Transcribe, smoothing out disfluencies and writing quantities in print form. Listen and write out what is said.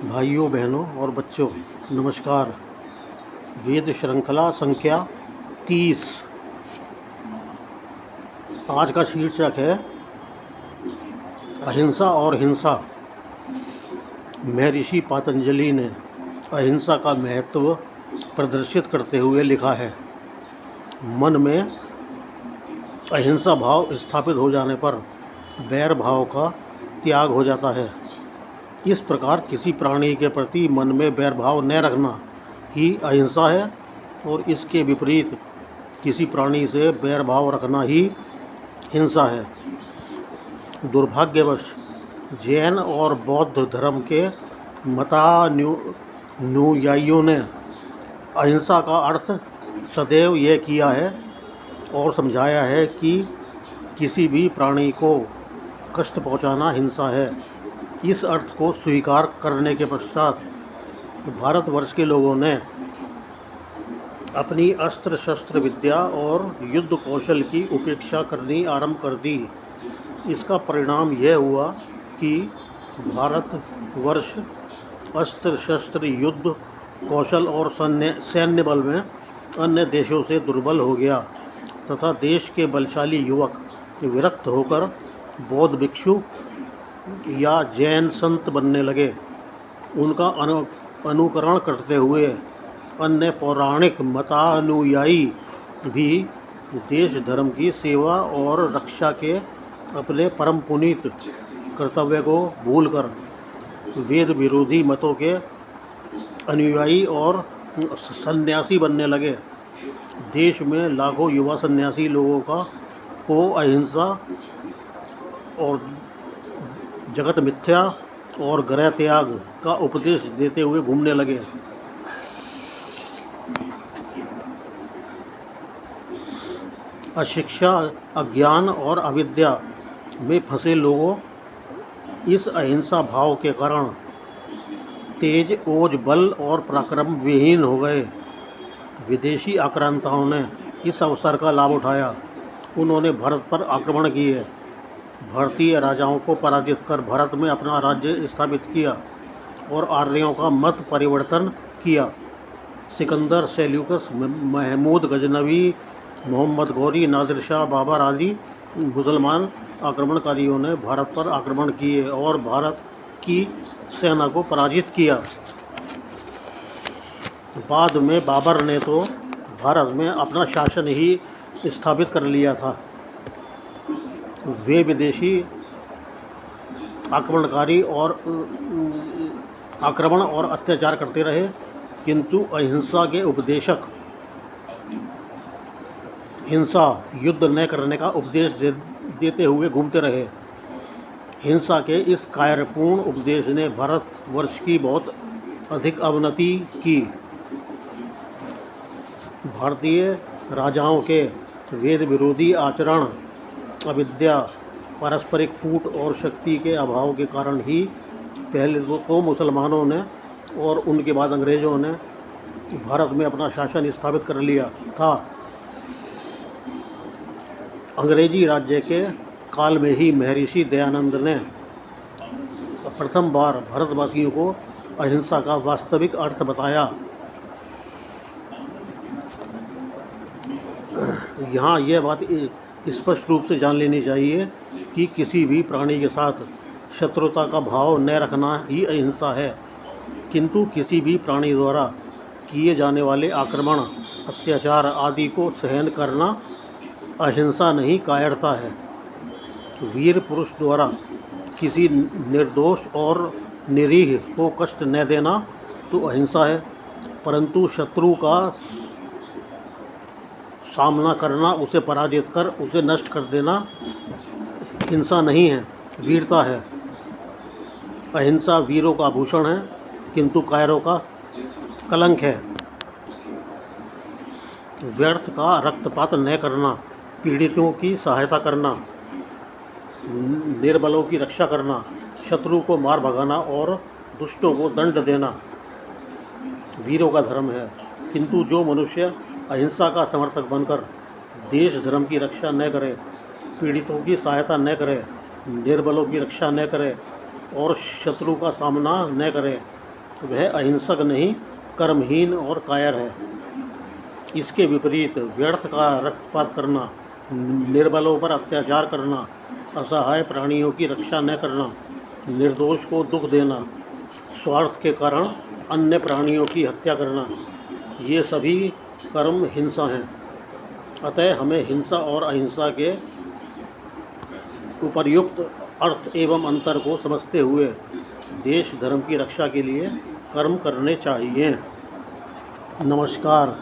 भाइयों बहनों और बच्चों, नमस्कार। वेद श्रृंखला संख्या 30। आज का शीर्षक है अहिंसा और हिंसा। महर्षि पतंजलि ने अहिंसा का महत्व प्रदर्शित करते हुए लिखा है, मन में अहिंसा भाव स्थापित हो जाने पर वैर भाव का त्याग हो जाता है। इस प्रकार किसी प्राणी के प्रति मन में वैर भाव न रखना ही अहिंसा है और इसके विपरीत किसी प्राणी से वैर भाव रखना ही हिंसा है। दुर्भाग्यवश जैन और बौद्ध धर्म के मतानुयायियों ने अहिंसा का अर्थ सदैव यह किया है और समझाया है कि किसी भी प्राणी को कष्ट पहुंचाना हिंसा है। इस अर्थ को स्वीकार करने के पश्चात भारतवर्ष के लोगों ने अपनी अस्त्र शस्त्र विद्या और युद्ध कौशल की उपेक्षा करनी आरंभ कर दी। इसका परिणाम यह हुआ कि भारतवर्ष अस्त्र शस्त्र युद्ध कौशल और सैन्य बल में अन्य देशों से दुर्बल हो गया तथा देश के बलशाली युवक विरक्त होकर बौद्ध भिक्षु या जैन संत बनने लगे। उनका अनुकरण करते हुए अन्य पौराणिक मतानुयायी भी देश धर्म की सेवा और रक्षा के अपने परम पुनीत कर्तव्य को भूलकर वेद विरोधी मतों के अनुयायी और सन्यासी बनने लगे। देश में लाखों युवा सन्यासी लोगों को अहिंसा और जगत मिथ्या और ग्रह त्याग का उपदेश देते हुए घूमने लगे। अशिक्षा, अज्ञान और अविद्या में फंसे लोगों इस अहिंसा भाव के कारण तेज, ओज, बल और पराक्रम विहीन हो गए। विदेशी आक्रांताओं ने इस अवसर का लाभ उठाया। उन्होंने भारत पर आक्रमण किए, भारतीय राजाओं को पराजित कर भारत में अपना राज्य स्थापित किया और आर्यों का मत परिवर्तन किया। सिकंदर, सेल्यूकस, महमूद गजनवी, मोहम्मद गौरी, नादिर शाह, बाबर आदि मुसलमान आक्रमणकारियों ने भारत पर आक्रमण किए और भारत की सेना को पराजित किया। बाद में बाबर ने तो भारत में अपना शासन ही स्थापित कर लिया था। वे विदेशी आक्रमण और अत्याचार करते रहे, किंतु अहिंसा के उपदेशक हिंसा, युद्ध न करने का उपदेश देते हुए घूमते रहे। हिंसा के इस कायरपूर्ण उपदेश ने भारतवर्ष की बहुत अधिक अवनति की। भारतीय राजाओं के वेद विरोधी आचरण, अविद्या, पारस्परिक फूट और शक्ति के अभाव के कारण ही पहले तो मुसलमानों ने और उनके बाद अंग्रेज़ों ने भारत में अपना शासन स्थापित कर लिया था। अंग्रेजी राज्य के काल में ही महर्षि दयानंद ने प्रथम बार भारतवासियों को अहिंसा का वास्तविक अर्थ बताया। यहाँ यह बात स्पष्ट रूप से जान लेनी चाहिए कि किसी भी प्राणी के साथ शत्रुता का भाव न रखना ही अहिंसा है, किंतु किसी भी प्राणी द्वारा किए जाने वाले आक्रमण, अत्याचार आदि को सहन करना अहिंसा नहीं, कायरता है। वीर पुरुष द्वारा किसी निर्दोष और निरीह को कष्ट न देना तो अहिंसा है, परंतु शत्रु का सामना करना, उसे पराजित कर उसे नष्ट कर देना हिंसा नहीं है, वीरता है। अहिंसा वीरों का आभूषण है, किंतु कायरों का कलंक है। व्यर्थ का रक्तपात न करना, पीड़ितों की सहायता करना, निर्बलों की रक्षा करना, शत्रु को मार भगाना और दुष्टों को दंड देना वीरों का धर्म है। किंतु जो मनुष्य अहिंसा का समर्थक बनकर देश धर्म की रक्षा न करे, पीड़ितों की सहायता न करे, निर्बलों की रक्षा न करे और शत्रु का सामना न करे, वह अहिंसक नहीं, कर्महीन और कायर है। इसके विपरीत व्यर्थ का रक्तपात करना, निर्बलों पर अत्याचार करना, असहाय प्राणियों की रक्षा न करना, निर्दोष को दुख देना, स्वार्थ के कारण अन्य प्राणियों की हत्या करना, ये सभी कर्म हिंसा हैं। अतः हमें हिंसा और अहिंसा के उपर्युक्त अर्थ एवं अंतर को समझते हुए देश धर्म की रक्षा के लिए कर्म करने चाहिए। नमस्कार।